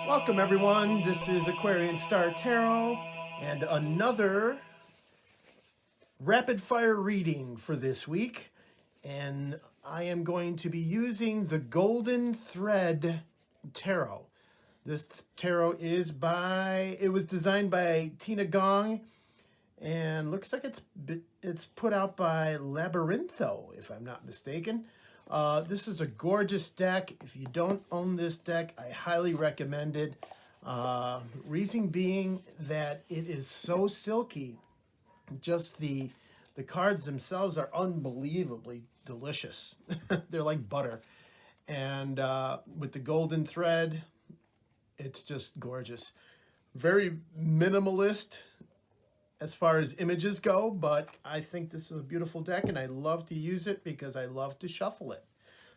Welcome everyone, this is Aquarian Star Tarot and another rapid fire reading for this week. And I am going to be using the Golden Thread Tarot. This tarot is it was designed by Tina Gong and looks like it's put out by Labyrintho, if I'm not mistaken. This is a gorgeous deck. If you don't own this deck, I highly recommend it. Reason being that it is so silky. Just the cards themselves are unbelievably delicious. They're like butter. And with the golden thread, it's just gorgeous. Very minimalist as far as images go, but I think this is a beautiful deck and I love to use it because I love to shuffle it.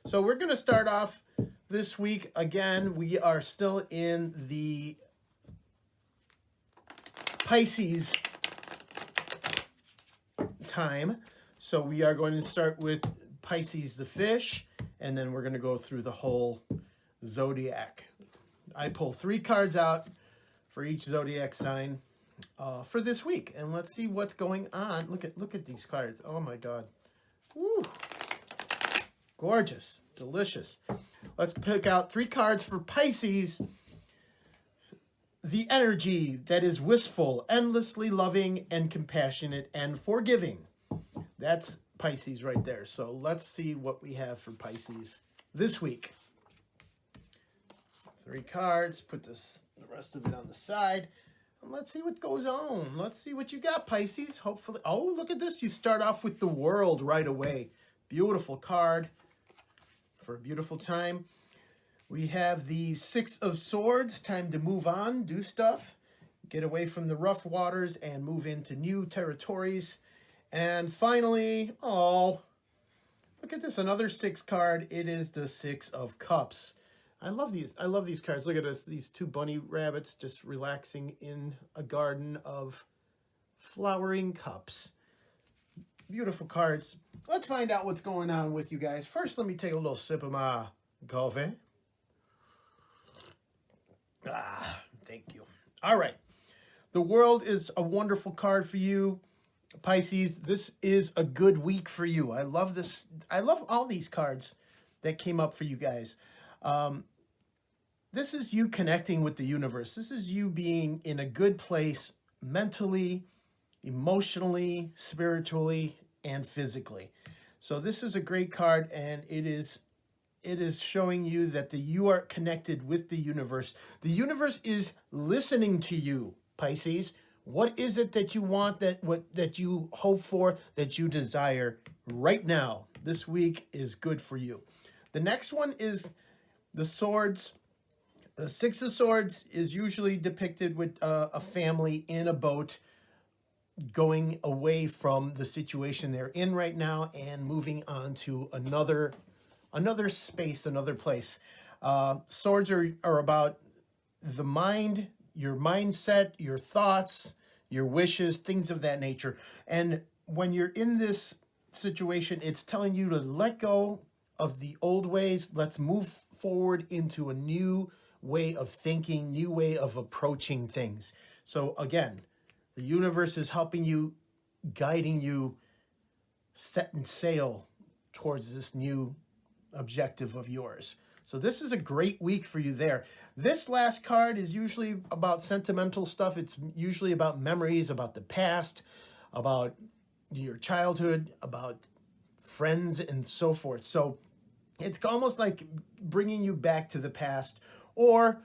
So we're going to start off this week. Again, we are still in the Pisces time. So we are going to start with Pisces the fish, and then we're going to go through the whole zodiac. I pull 3 cards out for each zodiac sign for this week, and let's see what's going on. Look at these cards. Oh my God. Woo. Gorgeous, delicious. Let's pick out 3 cards for Pisces. The energy that is wistful, endlessly loving and compassionate and forgiving. That's Pisces right there. So let's see what we have for Pisces this week. 3 cards, put the rest of it on the side. Let's see what goes on. Let's see what you got, Pisces. Hopefully, oh, look at this. You start off with the World right away. Beautiful card for a beautiful time. We have the 6 of Swords. Time to move on, do stuff, get away from the rough waters and move into new territories. And finally, oh, look at this. Another 6 card. It is the 6 of Cups. I love these. I love these cards. Look at this. These 2 bunny rabbits just relaxing in a garden of flowering cups. Beautiful cards. Let's find out what's going on with you guys. First, let me take a little sip of my coffee. Thank you. All right. The World is a wonderful card for you, Pisces. This is a good week for you. I love this. I love all these cards that came up for you guys. This is you connecting with the universe. This is you being in a good place mentally, emotionally, spiritually, and physically. So this is a great card, and it is showing you that you are connected with the universe. The universe is listening to you, Pisces. What is it that you want, that you hope for, that you desire right now? This week is good for you. The next one is the Swords. The 6 of Swords is usually depicted with a family in a boat going away from the situation they're in right now and moving on to another space, another place. Swords are about the mind, your mindset, your thoughts, your wishes, things of that nature. And when you're in this situation, it's telling you to let go of the old ways. Let's move forward into a new way of thinking, new way of approaching things. So again, the universe is helping you, guiding you, setting sail towards this new objective of yours. So this is a great week for you there. This last card is usually about sentimental stuff. It's usually about memories, about the past, about your childhood, about friends and so forth. So it's almost like bringing you back to the past, or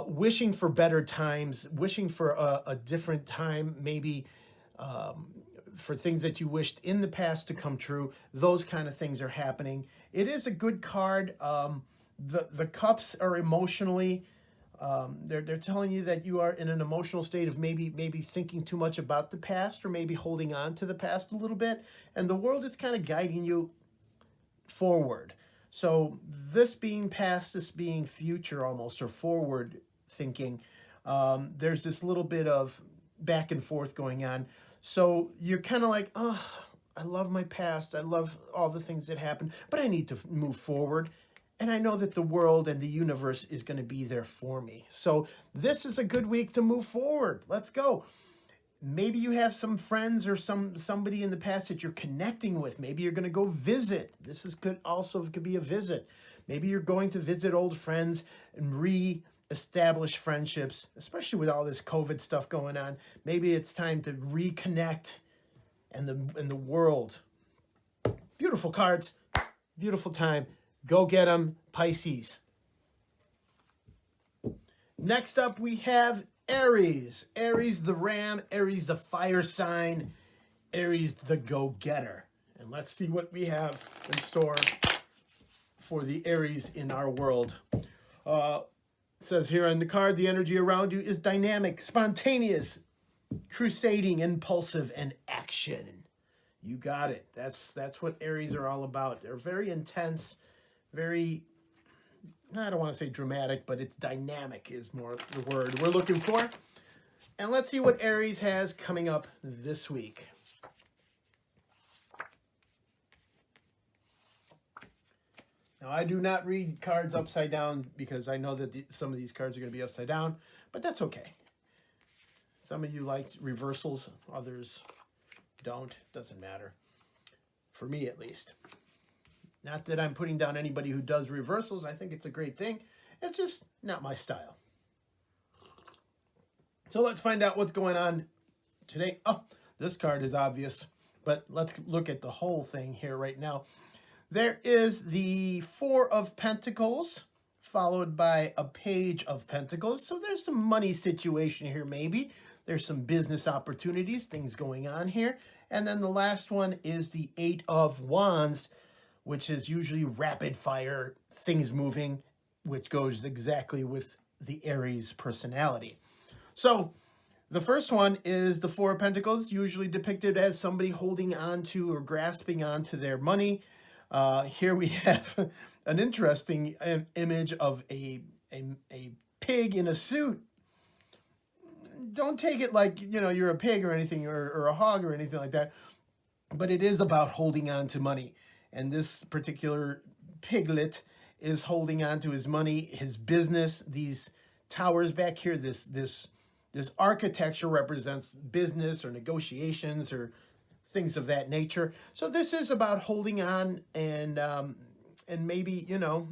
wishing for better times, wishing for a different time, maybe for things that you wished in the past to come true. Those kind of things are happening. It is a good card. The cups are emotionally, they're telling you that you are in an emotional state of maybe thinking too much about the past, or maybe holding on to the past a little bit. And the World is kind of guiding you forward. So this being past, this being future almost, or forward thinking, there's this little bit of back and forth going on. So you're kind of like, oh, I love my past. I love all the things that happened, but I need to move forward. and I know that the world and the universe is going to be there for me. So this is a good week to move forward. Let's go. Maybe you have some friends or somebody in the past that you're connecting with. Maybe you're going to go visit. This is good. Also, it could be a visit. Maybe you're going to visit old friends and re-establish friendships, especially with all this COVID stuff going on. Maybe it's time to reconnect and the world. Beautiful cards. Beautiful time. Go get them, Pisces. Next up, we have Aries. Aries the ram, Aries the fire sign, Aries the go-getter. And let's see what we have in store for the Aries in our world. It says here on the card, the energy around you is dynamic, spontaneous, crusading, impulsive, and action. You got it. That's what Aries are all about. They're very intense, very, I don't want to say dramatic, but it's dynamic is more the word we're looking for. And let's see what Aries has coming up this week. Now, I do not read cards upside down because I know that some of these cards are going to be upside down, but that's okay. Some of you like reversals, others don't. Doesn't matter. For me, at least. Not that I'm putting down anybody who does reversals. I think it's a great thing. It's just not my style. So let's find out what's going on today. Oh, this card is obvious, but let's look at the whole thing here right now. There is the Four of Pentacles, followed by a Page of Pentacles. So there's some money situation here, maybe. There's some business opportunities, things going on here. And then the last one is the Eight of Wands, which is usually rapid fire, things moving, which goes exactly with the Aries personality. So the first one is the Four of Pentacles, usually depicted as somebody holding on to or grasping onto their money. Here we have an interesting image of a pig in a suit. Don't take it like, you know, you're a pig or anything, or a hog or anything like that. But it is about holding on to money. And this particular piglet is holding on to his money, his business. These towers back here, this architecture represents business or negotiations or things of that nature. So this is about holding on and maybe, you know,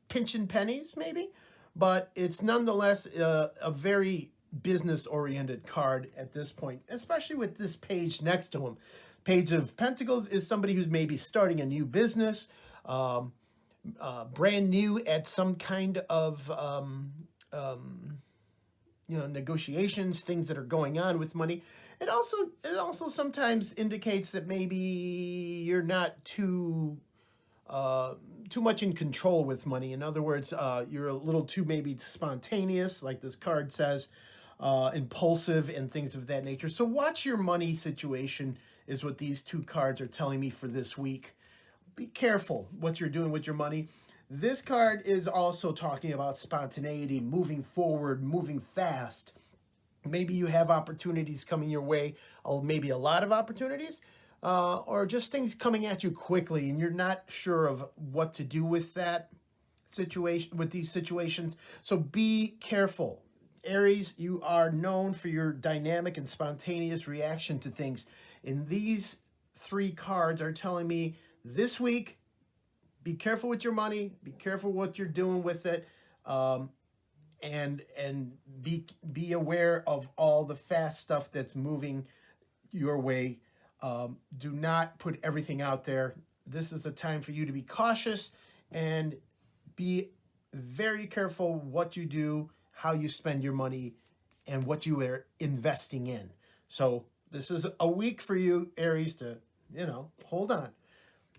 pinching pennies maybe. But it's nonetheless a very business-oriented card at this point, especially with this page next to him. Page of Pentacles is somebody who's maybe starting a new business, brand new at some kind of, you know, negotiations, things that are going on with money. It also sometimes indicates that maybe you're not too much in control with money. In other words, you're a little too maybe spontaneous, like this card says, impulsive and things of that nature. So watch your money situation is what these two cards are telling me for this week. Be careful what you're doing with your money. This card is also talking about spontaneity, moving forward, moving fast. Maybe you have opportunities coming your way, maybe a lot of opportunities, or just things coming at you quickly and you're not sure of what to do with that situation, with these situations. So be careful. Aries, you are known for your dynamic and spontaneous reaction to things. And these three cards are telling me this week, be careful with your money, be careful what you're doing with it, and be aware of all the fast stuff that's moving your way. Do not put everything out there. This is a time for you to be cautious and be very careful what you do, how you spend your money, and what you are investing in. So this is a week for you, Aries, to, you know, hold on.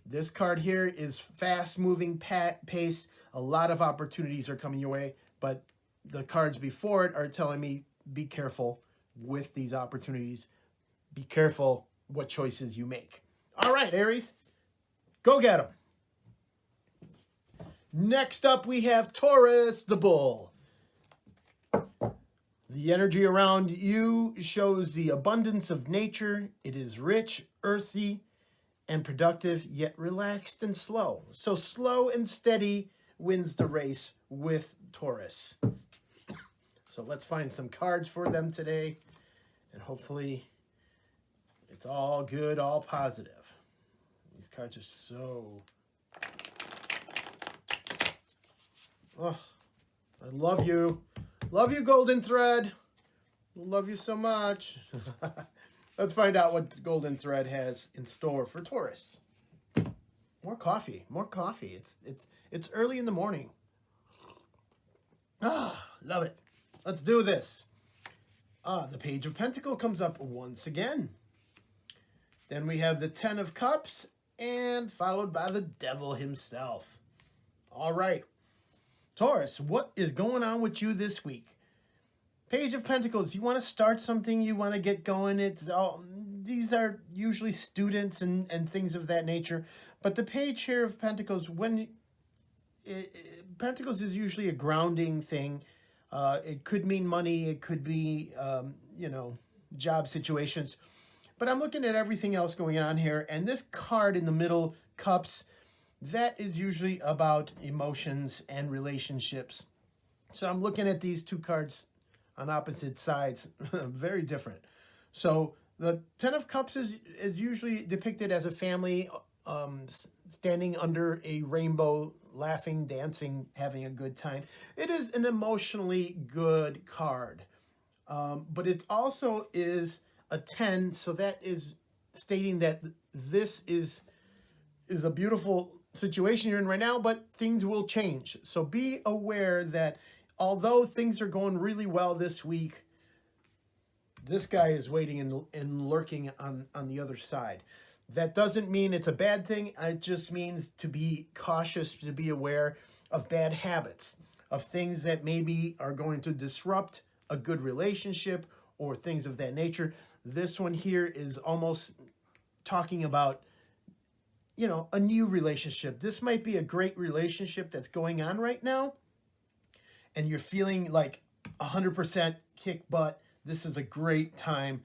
This card here is fast-moving pace. A lot of opportunities are coming your way, but the cards before it are telling me be careful with these opportunities. Be careful what choices you make. All right, Aries, go get them. Next up, we have Taurus, the bull. The energy around you shows the abundance of nature. It is rich, earthy, and productive, yet relaxed and slow. So slow and steady wins the race with Taurus. So let's find some cards for them today, and hopefully it's all good, all positive. These cards are so... Oh, I love you. Love you, Golden Thread. Love you so much. Let's find out what Golden Thread has in store for Taurus. More coffee. More coffee. It's early in the morning. Ah, love it. Let's do this. The Page of Pentacles comes up once again. Then we have the Ten of Cups, and followed by the Devil himself. All right. Taurus, what is going on with you this week? Page of Pentacles, you want to start something, you want to get going. These are usually students and things of that nature. But the page here of Pentacles, Pentacles is usually a grounding thing. It could mean money, it could be, job situations. But I'm looking at everything else going on here. And this card in the middle, Cups, that is usually about emotions and relationships. So I'm looking at these two cards on opposite sides, very different. So the Ten of Cups is usually depicted as a family standing under a rainbow, laughing, dancing, having a good time. It is an emotionally good card. But it also is a 10, so that is stating that this is a beautiful situation you're in right now, but things will change. So be aware that although things are going really well this week, this guy is waiting and lurking on the other side. That doesn't mean it's a bad thing. It just means to be cautious, to be aware of bad habits, of things that maybe are going to disrupt a good relationship or things of that nature. This one here is almost talking about, a new relationship. This might be a great relationship that's going on right now, and you're feeling like 100% kick butt. This is a great time.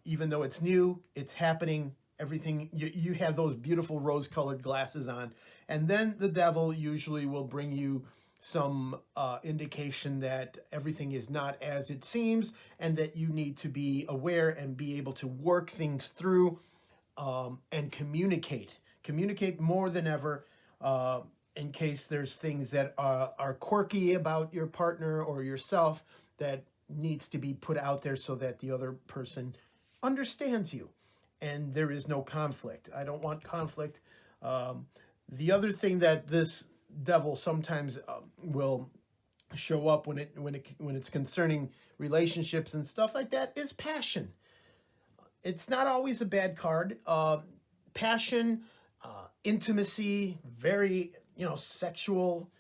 Even though it's new, it's happening, everything, you have those beautiful rose-colored glasses on. And then the Devil usually will bring you some indication that everything is not as it seems, and that you need to be aware and be able to work things through and communicate. Communicate more than ever in case there's things that are quirky about your partner or yourself that needs to be put out there so that the other person understands you and there is no conflict. I don't want conflict. The other thing that this Devil sometimes will show up when it's concerning relationships and stuff like that is passion. It's not always a bad card. Passion, intimacy, very, sexual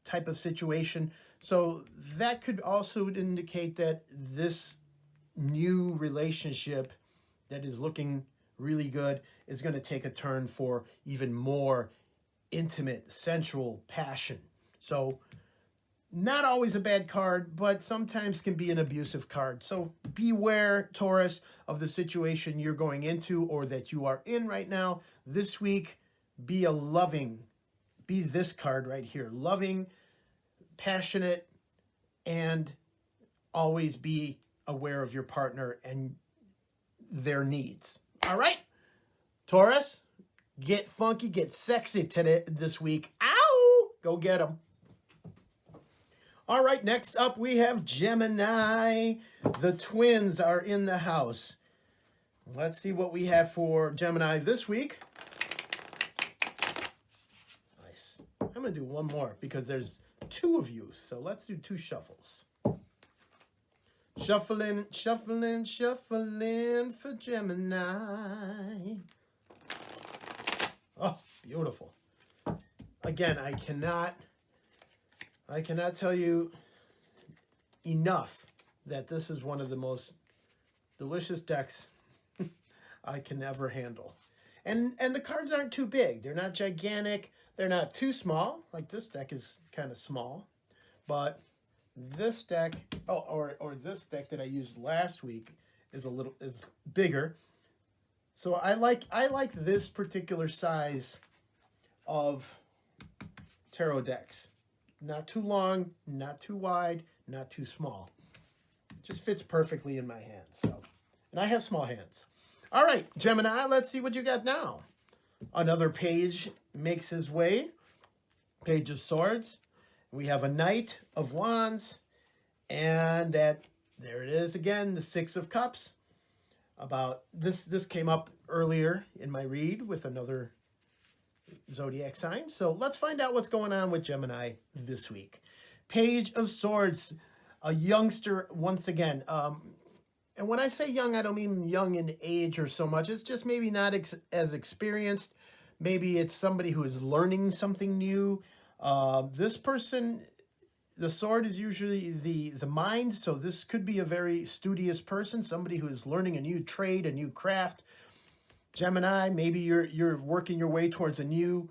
type of situation. So that could also indicate that this new relationship that is looking really good is going to take a turn for even more intimate, sensual passion. So not always a bad card, but sometimes can be an abusive card. So beware, Taurus, of the situation you're going into or that you are in right now. This week, be this card right here. Loving, passionate, and always be aware of your partner and their needs. All right? Taurus, get funky, get sexy this week. Ow! Go get them. All right, next up we have Gemini. The twins are in the house. Let's see what we have for Gemini this week. Nice. I'm going to do one more because there's two of you. So let's do two shuffles. Shuffling, shuffling, shuffling for Gemini. Oh, beautiful. Again, I cannot tell you enough that this is one of the most delicious decks I can ever handle. And the cards aren't too big. They're not gigantic. They're not too small. Like this deck is kind of small. But this deck, or this deck that I used last week is bigger. So I like this particular size of tarot decks. Not too long, not too wide, not too small. Just fits perfectly in my hands. So, and I have small hands. All right, Gemini, let's see what you got now. Another page makes his way. Page of Swords. We have a Knight of Wands. And there it is again, the Six of Cups. About this came up earlier in my read with another zodiac sign. So let's find out what's going on with Gemini this week. Page of Swords, a youngster once again. And when I say young, I don't mean young in age or so much. It's just maybe not as experienced. Maybe it's somebody who is learning something new. This person, the sword is usually the mind. So this could be a very studious person, somebody who is learning a new trade, a new craft. Gemini, maybe you're working your way towards a new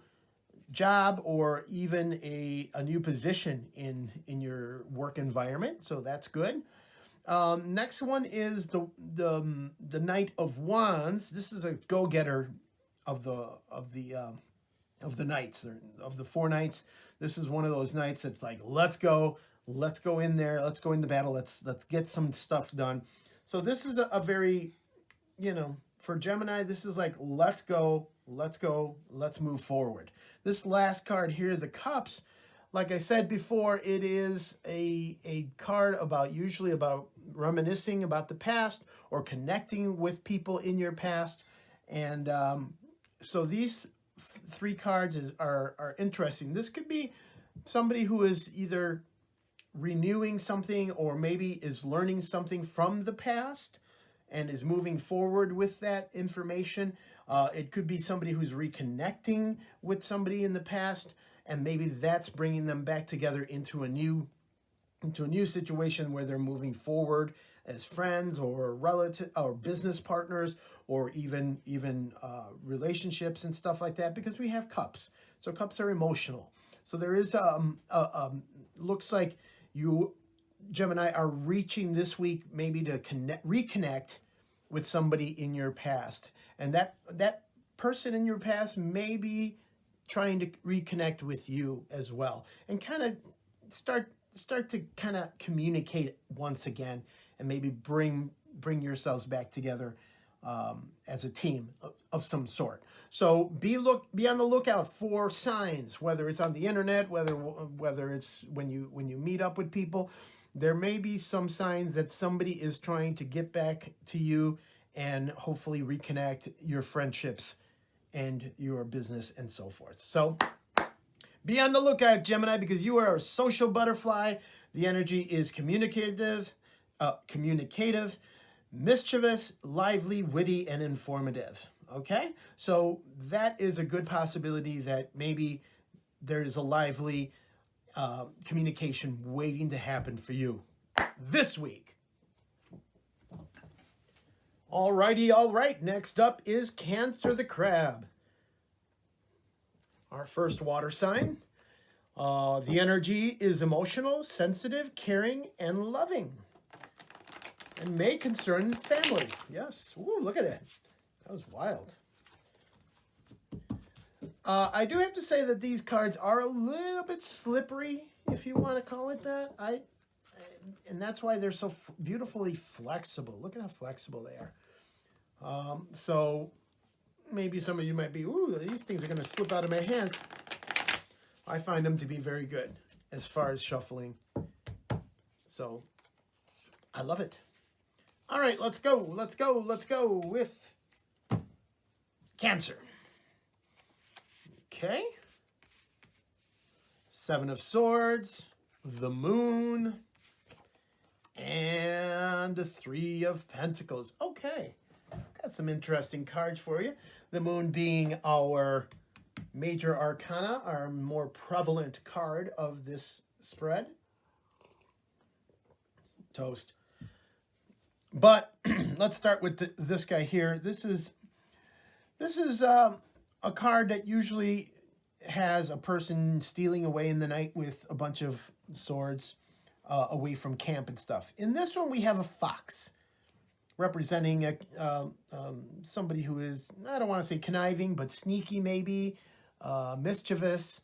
job or even a new position in your work environment. So that's good. Next one is the Knight of Wands. This is a go-getter of the knights, of the four knights. This is one of those knights that's like, let's go in there, let's go into battle, let's get some stuff done. So this is a very, for Gemini, this is like, let's go, let's move forward. This last card here, the Cups, like I said before, it is a card usually about reminiscing about the past or connecting with people in your past. And so these three cards are interesting. This could be somebody who is either renewing something or maybe is learning something from the past and is moving forward with that information. It could be somebody who's reconnecting with somebody in the past, and maybe that's bringing them back together into a new situation where they're moving forward as friends or relative or business partners or even relationships and stuff like that, because we have cups. So cups are emotional. So there is looks like you, Gemini, are reaching this week maybe to reconnect with somebody in your past, and that person in your past may be trying to reconnect with you as well, and kind of start to kind of communicate once again, and maybe bring yourselves back together as a team of some sort. So be on the lookout for signs, whether it's on the internet, whether it's when you meet up with people. There may be some signs that somebody is trying to get back to you and hopefully reconnect your friendships and your business and so forth. So be on the lookout, Gemini, because you are a social butterfly. The energy is communicative, mischievous, lively, witty, and informative. Okay? So that is a good possibility that maybe there is a lively communication waiting to happen for you this week. All right. Next up is Cancer the Crab. Our first water sign. The energy is emotional, sensitive, caring, and loving. And may concern family. Yes. Ooh, look at it. That was wild. I do have to say that these cards are a little bit slippery, if you want to call it that. And that's why they're so beautifully flexible. Look at how flexible they are. So maybe some of you might be, ooh, these things are going to slip out of my hands. I find them to be very good as far as shuffling. So I love it. All right, let's go with Cancer. Okay. Seven of Swords, the Moon, and the Three of Pentacles. Okay. Got some interesting cards for you. The Moon being our major arcana, our more prevalent card of this spread. Toast. But let's start with this guy here. This is a card that usually has a person stealing away in the night with a bunch of swords away from camp and stuff. In this one, we have a fox representing somebody who is, I don't want to say conniving, but sneaky maybe, mischievous,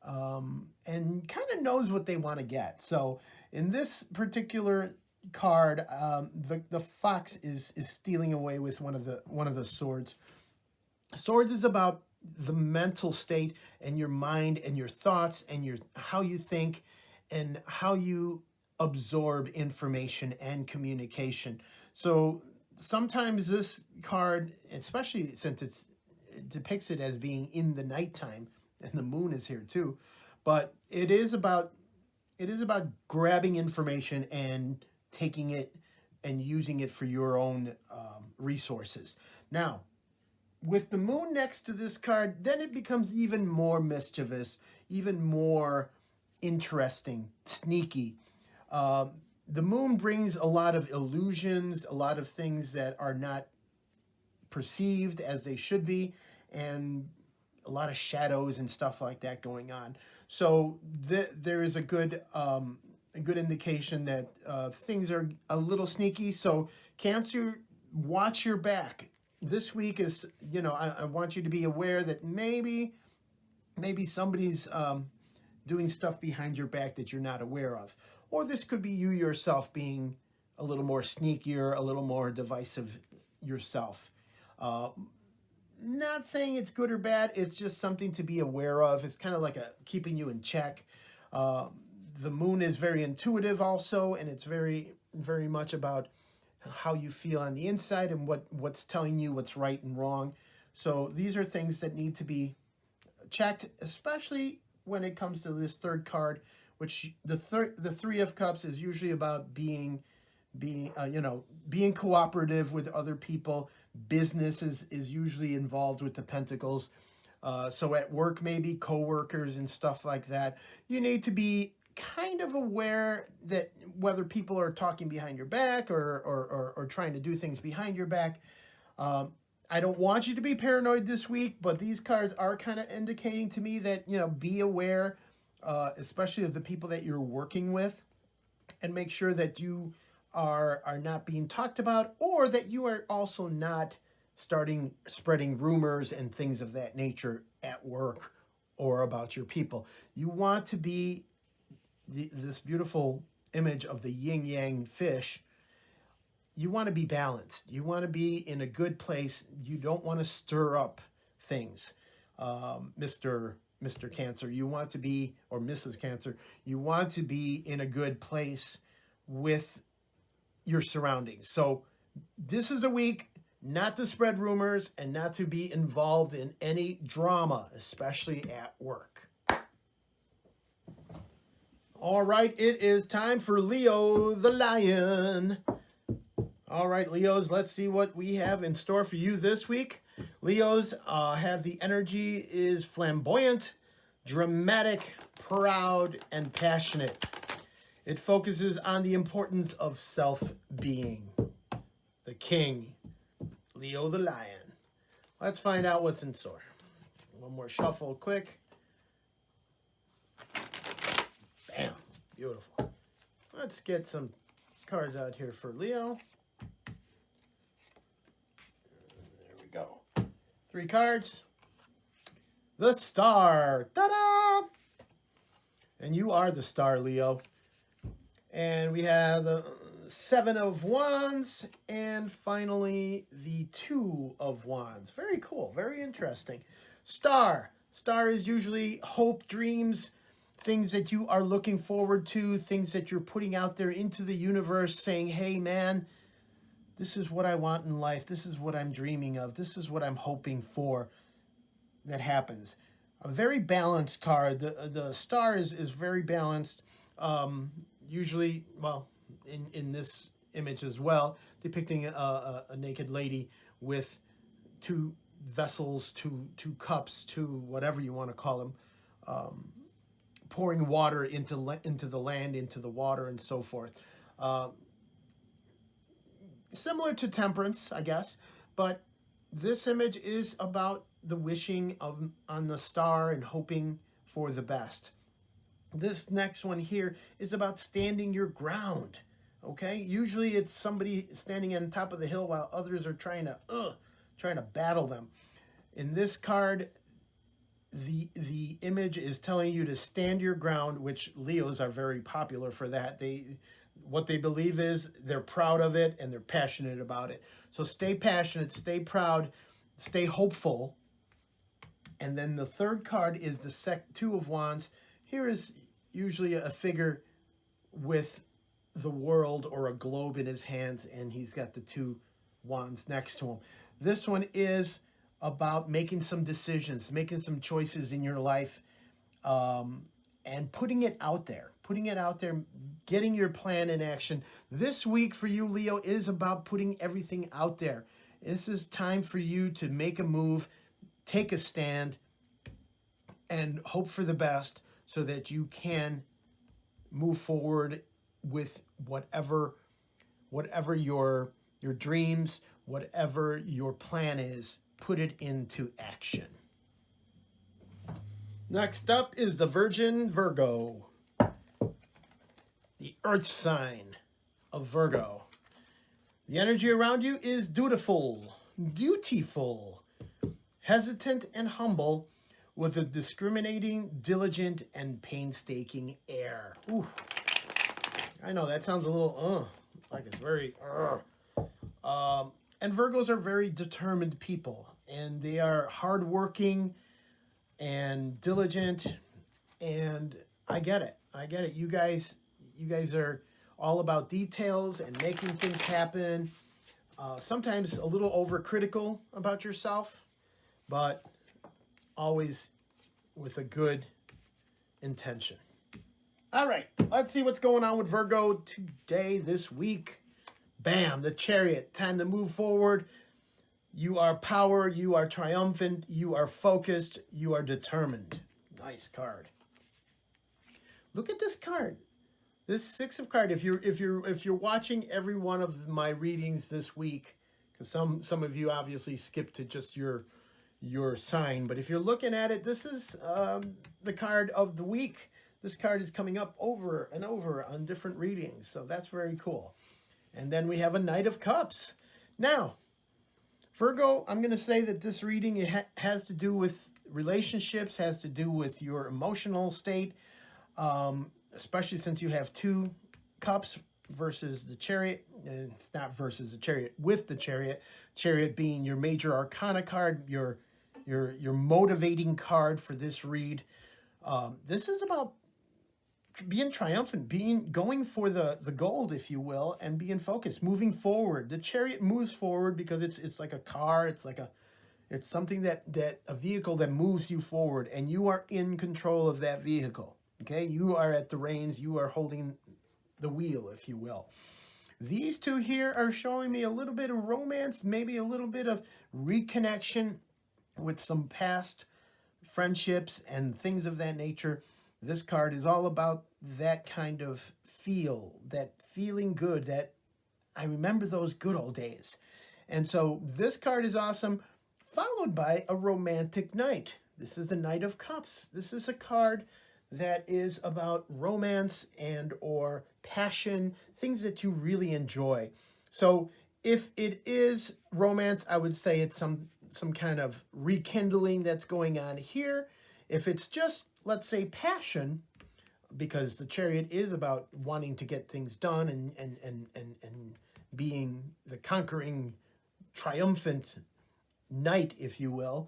and kind of knows what they want to get. So in this particular card, the fox is stealing away with one of the swords. Swords is about the mental state and your mind and your thoughts and your how you think and how you absorb information and communication. So sometimes this card, especially since it depicts it as being in the nighttime and the moon is here too, but it is about grabbing information and taking it and using it for your own resources. Now, with the moon next to this card, then it becomes even more mischievous, even more interesting, sneaky. The moon brings a lot of illusions, a lot of things that are not perceived as they should be, and a lot of shadows and stuff like that going on. So there is a good indication that things are a little sneaky. So Cancer, watch your back. This week is, I want you to be aware that maybe somebody's doing stuff behind your back that you're not aware of. Or this could be you yourself being a little more sneakier, a little more divisive yourself. Not saying it's good or bad, it's just something to be aware of. It's kind of like keeping you in check. The moon is very intuitive also, and it's very, very much about how you feel on the inside and what's telling you what's right and wrong. So these are things that need to be checked, especially when it comes to this third card, which the Three of Cups is usually about being cooperative with other people. Business is usually involved with the Pentacles. So at work, maybe coworkers and stuff like that, you need to be kind of aware that whether people are talking behind your back or trying to do things behind your back. I don't want you to be paranoid this week, but these cards are kind of indicating to me that, be aware, especially of the people that you're working with, and make sure that you are not being talked about, or that you are also not spreading rumors and things of that nature at work or about your people. You want to be this beautiful image of the yin-yang fish. You want to be balanced. You want to be in a good place. You don't want to stir up things, Mr. Cancer. You want to be, or Mrs. Cancer, you want to be in a good place with your surroundings. So this is a week not to spread rumors and not to be involved in any drama, especially at work. All right, it is time for Leo the Lion. All right, Leos, let's see what we have in store for you this week. Leos have the energy is flamboyant, dramatic, proud, and passionate. It focuses on the importance of self-being. The King, Leo the Lion. Let's find out what's in store. One more shuffle quick. Bam, beautiful. Let's get some cards out here for Leo. There we go. 3 cards. The Star. Ta-da! And you are the star, Leo. And we have the 7 of Wands and finally the 2 of Wands. Very cool. Very interesting. Star. Star is usually hope, dreams, things that you are looking forward to, things that you're putting out there into the universe saying, hey, man, this is what I want in life. This is what I'm dreaming of. This is what I'm hoping for that happens. A very balanced card. The Star is very balanced. Usually, well, in this image as well, depicting a naked lady with 2 vessels, two cups, 2 whatever you want to call them, pouring water into the land, into the water, and so forth. Similar to Temperance, I guess, but this image is about the wishing on the star and hoping for the best. This next one here is about standing your ground, okay? Usually it's somebody standing on top of the hill while others are trying to battle them. In this card, the image is telling you to stand your ground, which Leos are very popular for that. What they believe is they're proud of it and they're passionate about it. So stay passionate, stay proud, stay hopeful. And then the third card is the Two of Wands. Here is usually a figure with the world or a globe in his hands, and he's got the two wands next to him. This one is about making some decisions, making some choices in your life, and putting it out there, getting your plan in action. This week for you, Leo, is about putting everything out there. This is time for you to make a move, take a stand, and hope for the best so that you can move forward with whatever your dreams, whatever your plan is, put it into action. Next up is the Virgin Virgo, the earth sign of Virgo. The energy around you is dutiful, hesitant and humble, with a discriminating, diligent, and painstaking air. Ooh. I know that sounds a little like it's very and Virgos are very determined people, and they are hardworking and diligent, and I get it. You guys are all about details and making things happen. Sometimes a little overcritical about yourself, but always with a good intention. All right, let's see what's going on with Virgo today, this week. Bam, the Chariot. Time to move forward. You are power. You are triumphant. You are focused. You are determined. Nice card. Look at this card. This Six of Cards. If you're watching every one of my readings this week, because some of you obviously skip to just your sign, but if you're looking at it, this is the card of the week. This card is coming up over and over on different readings, so that's very cool. And then we have a Knight of Cups. Now, Virgo, I'm going to say that this reading has to do with relationships, has to do with your emotional state, especially since you have two cups versus the Chariot. It's not versus the Chariot, with the Chariot. Chariot being your major arcana card, your motivating card for this read. This is about being triumphant, going for the gold, if you will, and being focused, moving forward. The Chariot moves forward because it's like a car. It's something that a vehicle that moves you forward, and you are in control of that vehicle. Okay, you are at the reins. You are holding the wheel, if you will. These two here are showing me a little bit of romance, maybe a little bit of reconnection with some past friendships and things of that nature. This card is all about that kind of feel, that feeling good, that I remember those good old days. And so this card is awesome, followed by a romantic knight. This is the Knight of Cups. This is a card that is about romance and or passion, things that you really enjoy. So if it is romance, I would say it's some kind of rekindling that's going on here. If it's just, let's say, passion, because the Chariot is about wanting to get things done and being the conquering, triumphant knight, if you will.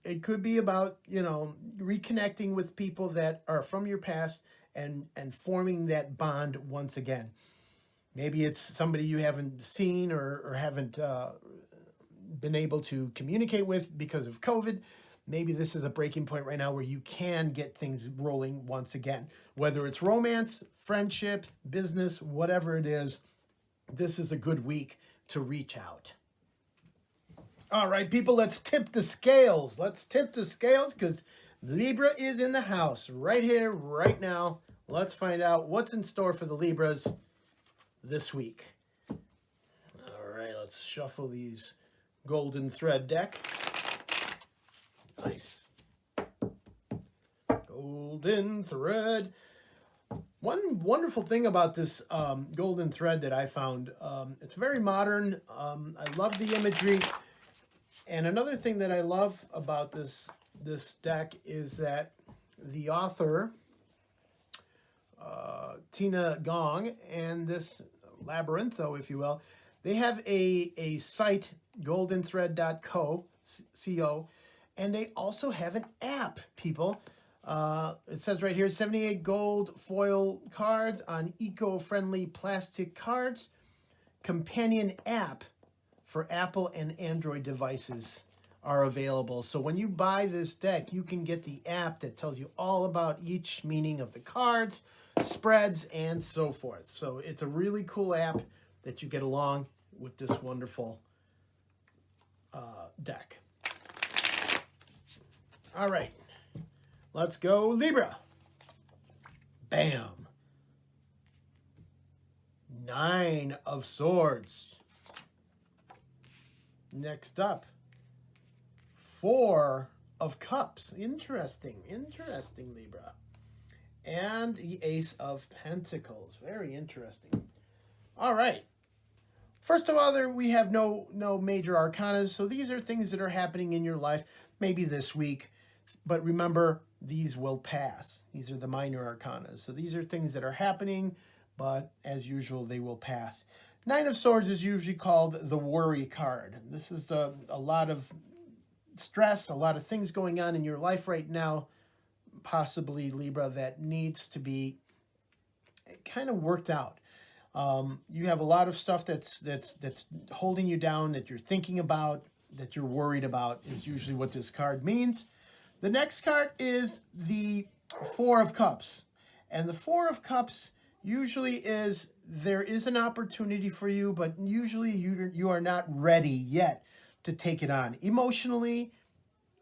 It could be about, reconnecting with people that are from your past and forming that bond once again. Maybe it's somebody you haven't seen or haven't been able to communicate with because of COVID. Maybe this is a breaking point right now where you can get things rolling once again. Whether it's romance, friendship, business, whatever it is, this is a good week to reach out. All right, people, let's tip the scales. Let's tip the scales because Libra is in the house right here, right now. Let's find out what's in store for the Libras this week. All right, let's shuffle these golden thread deck. Nice. Golden thread. One wonderful thing about this golden thread that I found, it's very modern. I love the imagery. And another thing that I love about this this deck is that the author, Tina Gong, and this Labyrintho, if you will, they have a site, goldenthread.co, and they also have an app, people. It says right here, 78 gold foil cards on eco-friendly plastic cards. Companion app for Apple and Android devices are available. So when you buy this deck, you can get the app that tells you all about each meaning of the cards, spreads, and so forth. So it's a really cool app that you get along with this wonderful deck. All right, let's go Libra. Bam. 9 of Swords. Next up, 4 of Cups. Interesting, Libra. And the Ace of Pentacles. Very interesting. All right. First of all, we have no major arcanas, so these are things that are happening in your life, maybe this week. But remember, these will pass. These are the minor arcanas. So these are things that are happening, but as usual, they will pass. 9 of Swords is usually called the worry card. This is a lot of stress, a lot of things going on in your life right now, possibly Libra, that needs to be kind of worked out. You have a lot of stuff that's holding you down, that you're thinking about, that you're worried about, is usually what this card means. The next card is the 4 of Cups. And the 4 of Cups usually is, there is an opportunity for you, but usually you are not ready yet to take it on. Emotionally,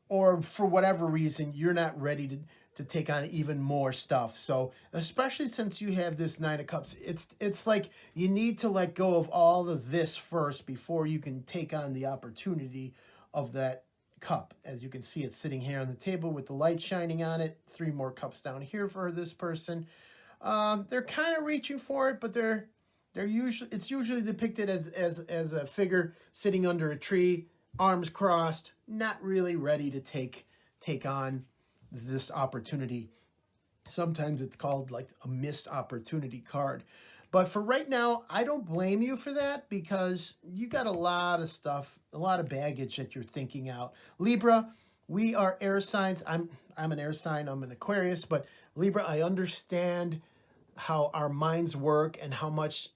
or for whatever reason, you're not ready to take on even more stuff. So especially since you have this 9 of Cups, it's like you need to let go of all of this first before you can take on the opportunity of that cup. As you can see, it's sitting here on the table with the light shining on it. 3 more cups down here for this person. They're kind of reaching for it, but it's usually depicted as a figure sitting under a tree, arms crossed, not really ready to take on this opportunity. Sometimes it's called like a missed opportunity card. But for right now, I don't blame you for that, because you got a lot of stuff, a lot of baggage that you're thinking out. Libra, we are air signs. I'm an air sign, I'm an Aquarius, but Libra, I understand how our minds work and how much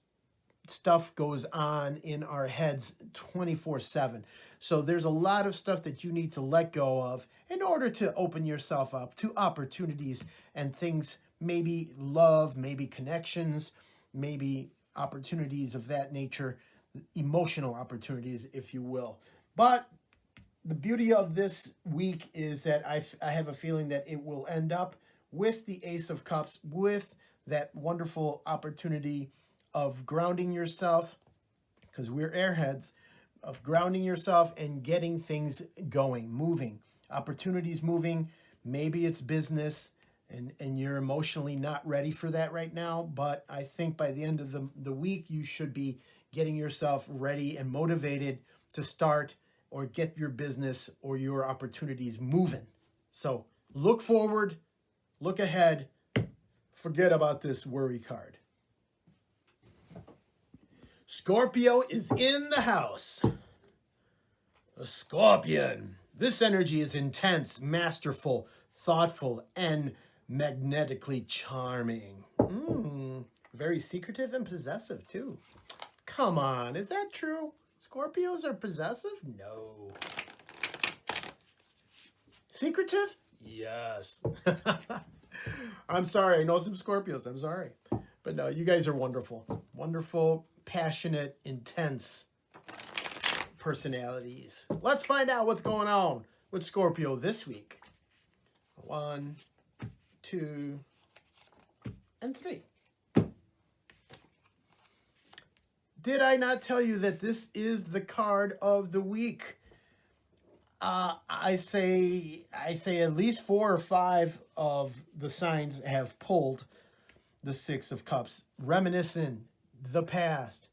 stuff goes on in our heads 24/7. So there's a lot of stuff that you need to let go of in order to open yourself up to opportunities and things, maybe love, maybe connections, maybe opportunities of that nature, emotional opportunities, if you will. But the beauty of this week is that I have a feeling that it will end up with the Ace of Cups, with that wonderful opportunity of grounding yourself, because we're airheads, of grounding yourself and getting things going, moving, opportunities moving. Maybe it's business and you're emotionally not ready for that right now, but I think by the end of the week, you should be getting yourself ready and motivated to start or get your business or your opportunities moving. So look forward, look ahead, forget about this worry card. Scorpio is in the house. A Scorpion. This energy is intense, masterful, thoughtful, and magnetically charming. Very secretive and possessive, too. Come on, is that true? Scorpios are possessive? No. Secretive? Yes. I'm sorry, I know some Scorpios, I'm sorry. But no, you guys are wonderful. Wonderful, passionate, intense personalities. Let's find out what's going on with Scorpio this week. 1, 2, and 3. Did I not tell you that this is the card of the week? I say at least 4 or 5 of the signs have pulled the 6 of Cups, reminiscing the past,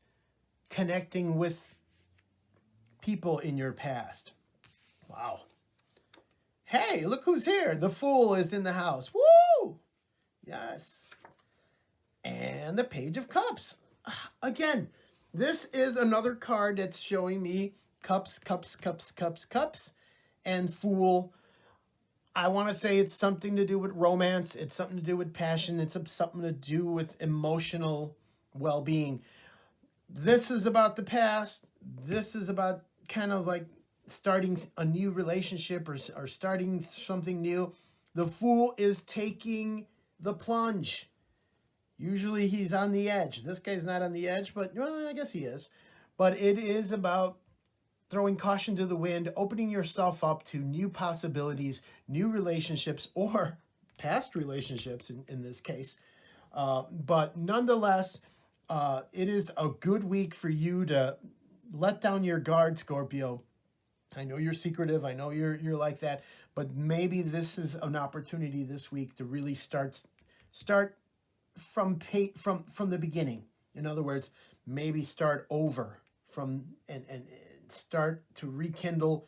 connecting with people in your past. Wow. Hey, look who's here. The Fool is in the house. Woo! Yes. And the Page of Cups. Again, this is another card that's showing me cups, cups, cups, cups, cups, and Fool. I want to say it's something to do with romance. It's something to do with passion. It's something to do with emotional well-being. This is about the past. This is about kind of like starting a new relationship or starting something new. The Fool is taking the plunge. Usually he's on the edge. This guy's not on the edge, but well, I guess he is. But it is about throwing caution to the wind, opening yourself up to new possibilities, new relationships, or past relationships in this case. But nonetheless, it is a good week for you to let down your guard, Scorpio. I know you're secretive. I know you're like that. But maybe this is an opportunity this week to really start from the beginning. In other words, maybe start over from and start to rekindle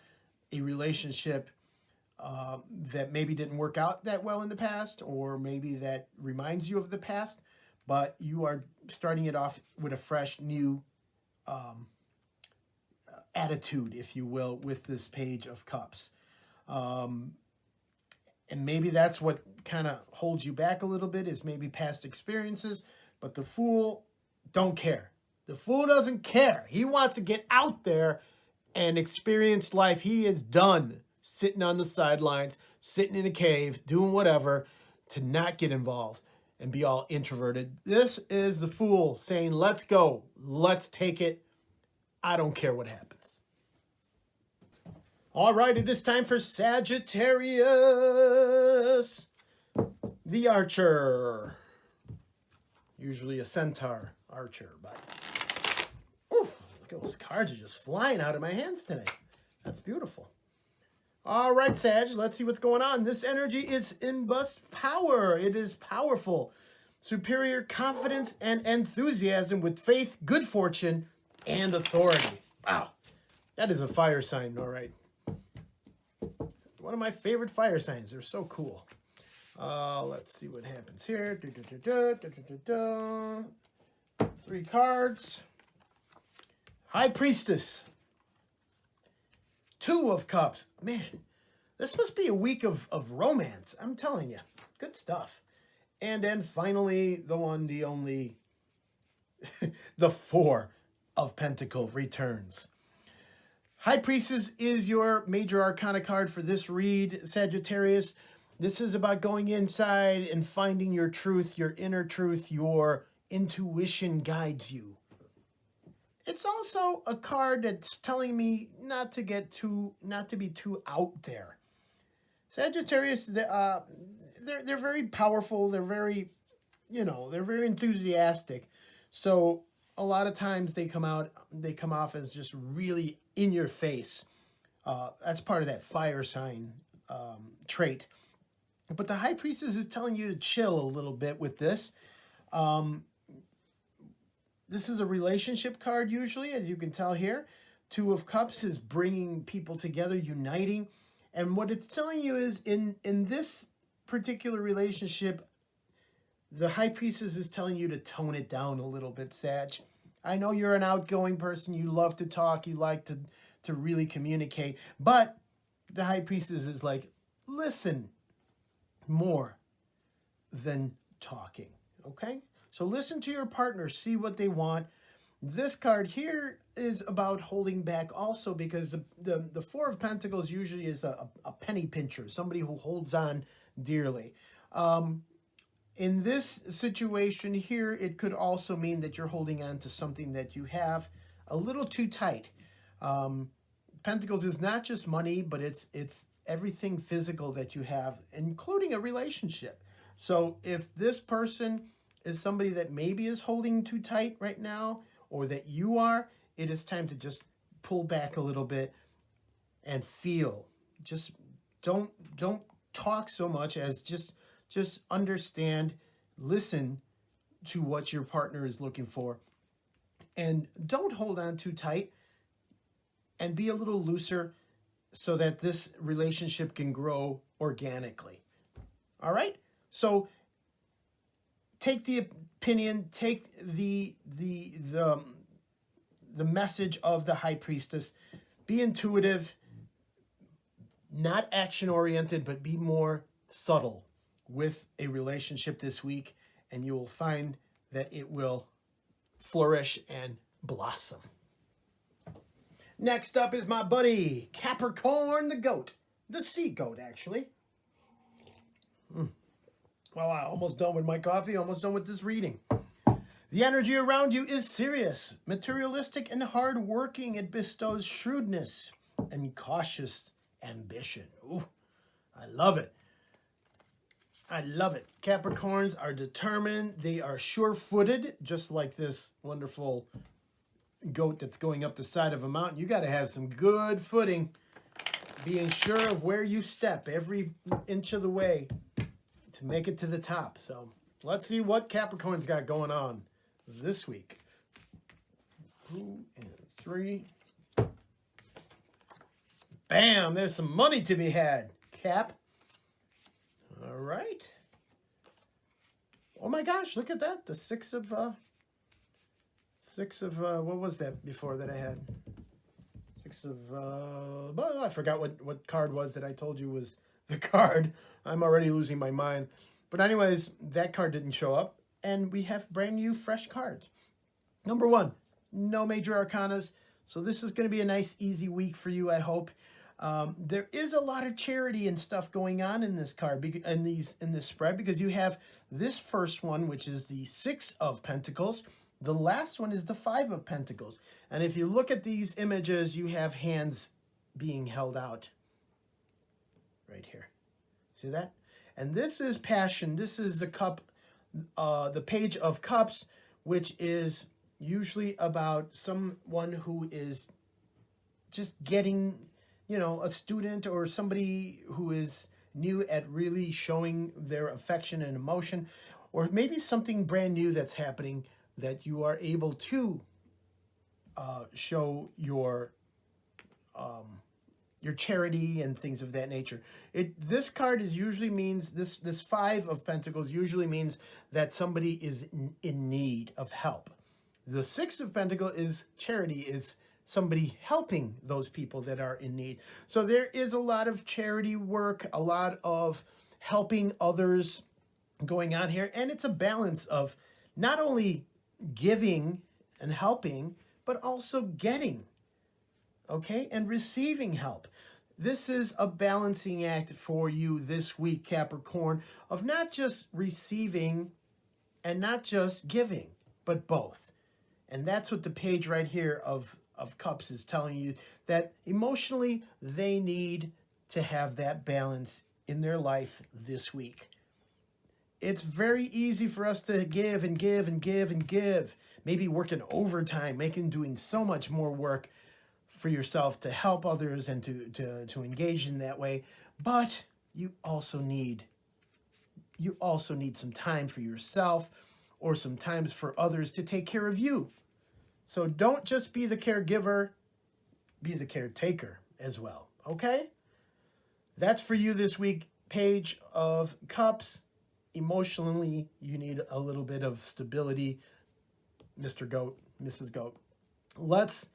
a relationship that maybe didn't work out that well in the past, or maybe that reminds you of the past, but you are starting it off with a fresh new attitude, if you will, with this Page of Cups. And maybe that's what kind of holds you back a little bit, is maybe past experiences, but the Fool don't care. The Fool doesn't care. He wants to get out there and experience life. He is done sitting on the sidelines, sitting in a cave, doing whatever, to not get involved and be all introverted. This is the Fool saying, let's go. Let's take it. I don't care what happens. All right, it is time for Sagittarius, the Archer. Usually a centaur archer, but ooh, look at those cards are just flying out of my hands today. That's beautiful. All right, Sag, let's see what's going on. This energy is imbus power. It is powerful. Superior confidence and enthusiasm with faith, good fortune, and authority. Wow, that is a fire sign, all right. One of my favorite fire signs. They're so cool. Let's see what happens here. 3 cards. High Priestess. 2 of Cups. Man, this must be a week of romance. I'm telling you. Good stuff. And then finally, the one, the only, the 4 of Pentacles returns. High Priestess is your major arcana card for this read, Sagittarius. This is about going inside and finding your truth, your inner truth. Your intuition guides you. It's also a card that's telling me not to be too out there. Sagittarius, they're very powerful. They're very, they're very enthusiastic. So a lot of times they come off as just really in your face. That's part of that fire sign trait. But the High Priestess is telling you to chill a little bit with this. This is a relationship card usually, as you can tell here. 2 of Cups is bringing people together, uniting. And what it's telling you is in this particular relationship, the High Priestess is telling you to tone it down a little bit, Sag. I know you're an outgoing person. You love to talk. You like to really communicate. But the High Priestess is like, listen more than talking, okay? So listen to your partner. See what they want. This card here is about holding back also, because the 4 of Pentacles usually is a penny pincher, somebody who holds on dearly. In this situation here, it could also mean that you're holding on to something that you have a little too tight. Pentacles is not just money, but it's everything physical that you have, including a relationship. So if this person is somebody that maybe is holding too tight right now, or that you are, it is time to just pull back a little bit and feel. Just don't talk so much as just understand, listen to what your partner is looking for, and don't hold on too tight, and be a little looser. so that this relationship can grow organically. All right? So take the opinion, take the message of the High Priestess. Be intuitive, not action-oriented, but be more subtle with a relationship this week, and you will find that it will flourish and blossom. Next up is my buddy, Capricorn the goat. The sea goat, actually. Well, I'm almost done with my coffee, almost done with this reading. The energy around you is serious, materialistic, and hardworking. It bestows shrewdness and cautious ambition. Ooh, I love it. I love it. Capricorns are determined. They are sure-footed, just like this wonderful goat that's going up the side of a mountain. You got to have some good footing, being sure of where you step every inch of the way to make it to the top. So let's see what Capricorn's got going on this week. 2 and 3. Bam! There's some money to be had, Cap. All right. Oh my gosh, look at that. The six of what was that before that I had? Six of, well, I forgot what card was that I told you was the card. I'm already losing my mind. But anyways, that card didn't show up. And we have brand new, fresh cards. Number 1, no major arcanas. So this is going to be a nice, easy week for you, I hope. There is a lot of charity and stuff going on in this card, in this spread, because you have this first one, which is the 6 of Pentacles. The last one is the 5 of Pentacles. And if you look at these images, you have hands being held out right here. See that? And this is passion. This is the cup, the Page of Cups, which is usually about someone who is just getting, you know, a student or somebody who is new at really showing their affection and emotion, or maybe something brand new that's happening that you are able to show your charity and things of that nature. This card is usually means, this 5 of Pentacles usually means that somebody is in need of help. The 6 of Pentacles is charity, is somebody helping those people that are in need. So there is a lot of charity work, a lot of helping others going on here. And it's a balance of not only giving and helping, but also getting, okay, and receiving help. This is a balancing act for you this week, Capricorn, of not just receiving and not just giving, but both. And that's what the page right here of Cups is telling you, that emotionally they need to have that balance in their life this week. It's very easy for us to give and give and give and give, maybe working overtime, doing so much more work for yourself to help others and to engage in that way. But you also need some time for yourself, or some times for others to take care of you. So don't just be the caregiver, be the caretaker as well, okay? That's for you this week, Page of Cups. Emotionally, you need a little bit of stability, Mr. Goat, Mrs. Goat. Let's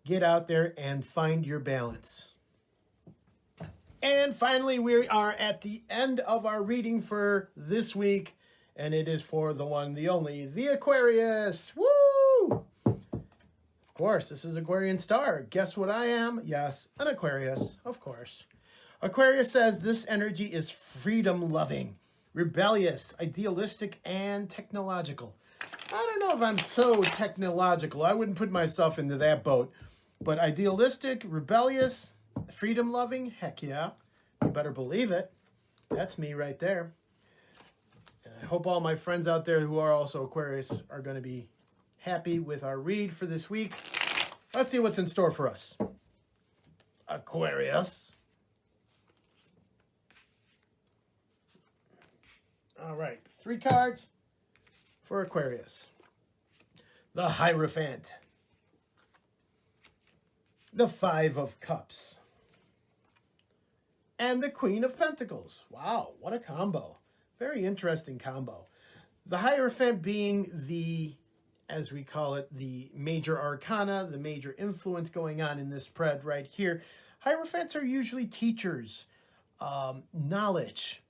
get out there and find your balance. And finally, we are at the end of our reading for this week, and it is for the one, the only, the Aquarius. Woo! Of course, this is Aquarian Star. Guess what I am? Yes, an Aquarius, of course. Aquarius says this energy is freedom-loving, rebellious, idealistic, and technological. I don't know if I'm so technological. I wouldn't put myself into that boat. But idealistic, rebellious, freedom-loving, heck yeah. You better believe it. That's me right there. And I hope all my friends out there who are also Aquarius are going to be happy with our read for this week. Let's see what's in store for us. Aquarius. All right, 3 cards for Aquarius. The Hierophant. The 5 of Cups. and the Queen of Pentacles. Wow, what a combo. Very interesting combo. The Hierophant being the, as we call it, the major arcana, the major influence going on in this spread right here. Hierophants are usually teachers, knowledge,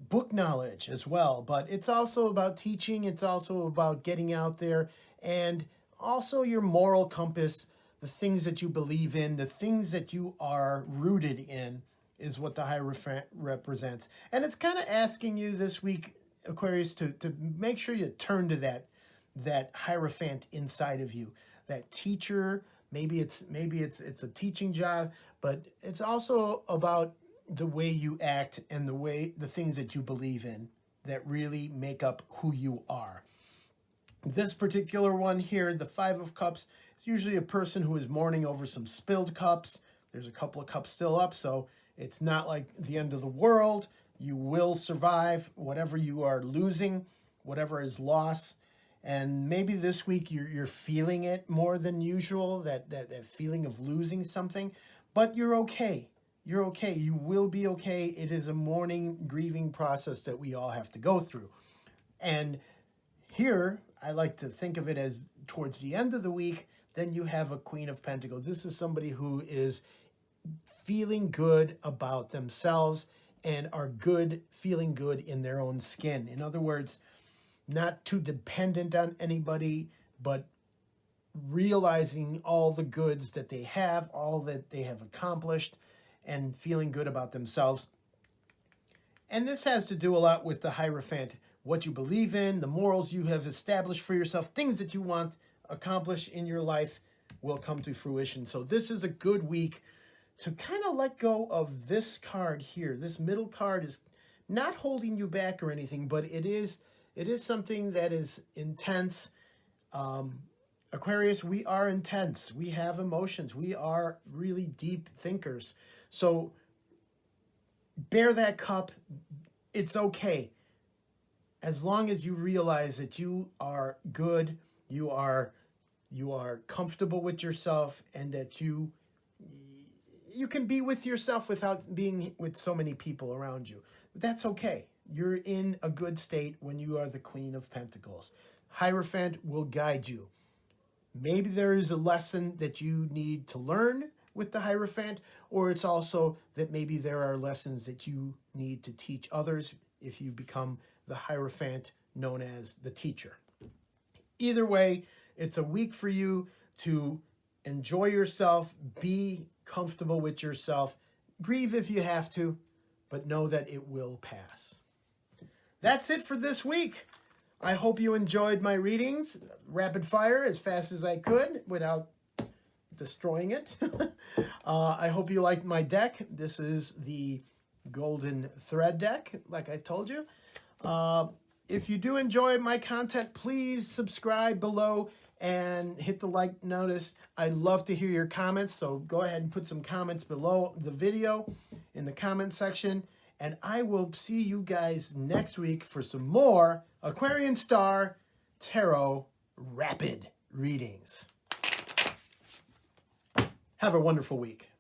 book knowledge as well, but it's also about teaching. It's also about getting out there, and also your moral compass, the things that you believe in, the things that you are rooted in is what the Hierophant represents. And it's kind of asking you this week, Aquarius, to make sure you turn to that Hierophant inside of you, that teacher. Maybe it's a teaching job, but it's also about the way you act and the things that you believe in that really make up who you are. This particular one here, the Five of Cups, is usually a person who is mourning over some spilled cups. There's a couple of cups still up, so it's not like the end of the world. You will survive whatever you are losing, whatever is lost. And maybe this week you're feeling it more than usual, that feeling of losing something, but you're okay. You're okay. You will be okay. It is a mourning, grieving process that we all have to go through. And here, I like to think of it as towards the end of the week, then you have a Queen of Pentacles. This is somebody who is feeling good about themselves and are feeling good in their own skin. In other words, not too dependent on anybody, but realizing all the goods that they have, all that they have accomplished, and feeling good about themselves. And this has to do a lot with the Hierophant, what you believe in, the morals you have established for yourself, things that you want accomplished in your life will come to fruition. So this is a good week to kind of let go of this card here. This middle card is not holding you back or anything, but it is something that is intense. Aquarius, we are intense. We have emotions. We are really deep thinkers. So bear that cup. It's okay. As long as you realize that you are good, you are comfortable with yourself, and that you can be with yourself without being with so many people around you. That's okay. You're in a good state when you are the Queen of Pentacles. Hierophant will guide you. Maybe there is a lesson that you need to learn with the Hierophant, or it's also that maybe there are lessons that you need to teach others if you become the Hierophant known as the teacher. Either way, it's a week for you to enjoy yourself, be comfortable with yourself, grieve if you have to, but know that it will pass. That's it for this week. I hope you enjoyed my readings, rapid fire, as fast as I could without destroying it. I hope you liked my deck. This is the Golden Thread deck, like I told you. If you do enjoy my content, please subscribe below and hit the like notice. I'd love to hear your comments, so go ahead and put some comments below the video in the comment section. And I will see you guys next week for some more Aquarian Star Tarot Rapid readings. Have a wonderful week.